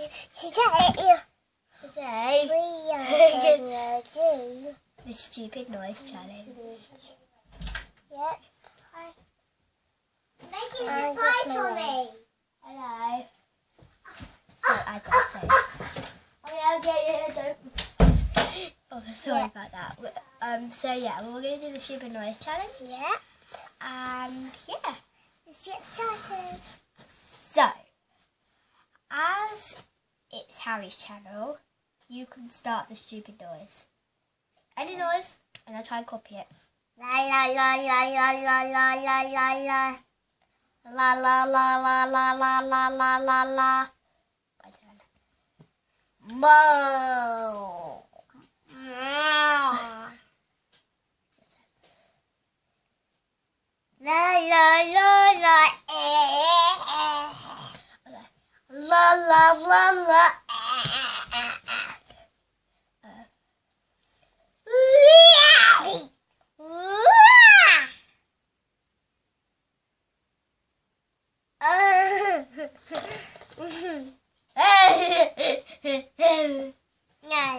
Today we are going to do the stupid noise challenge. Yep. Make a surprise for me. Hello. So as I said. Don't. Oh, sorry about that. So yeah, we're going to do the stupid noise challenge. Yeah. And yeah. Let's get started. So, as it's Harry's channel, you can start the stupid noise. Any noise, and I'll try and copy it. La la la la la la la la la la. La la la la la la la la la la. My turn. Moo. La la la la. La la la la. No.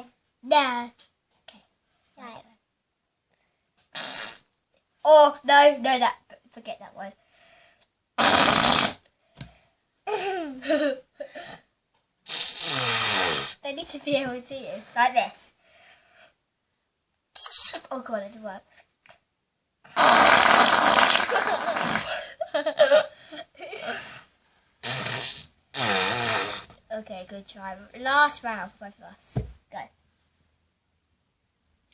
No. Okay. Right. Oh no, that. Forget that one. They need to be able to you like this. Oh god, it didn't work. Okay, good try. Last round for both of us. Go.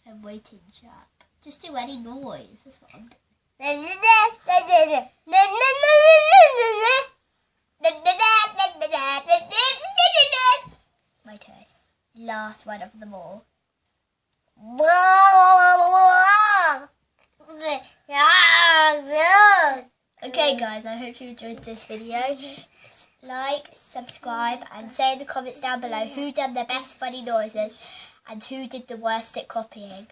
I'm waiting, sharp. Just do any noise. That's what I'm doing. My turn. Last one of them all. Okay guys, I hope you enjoyed this video. Like, subscribe and say in the comments down below who done the best funny noises and who did the worst at copying.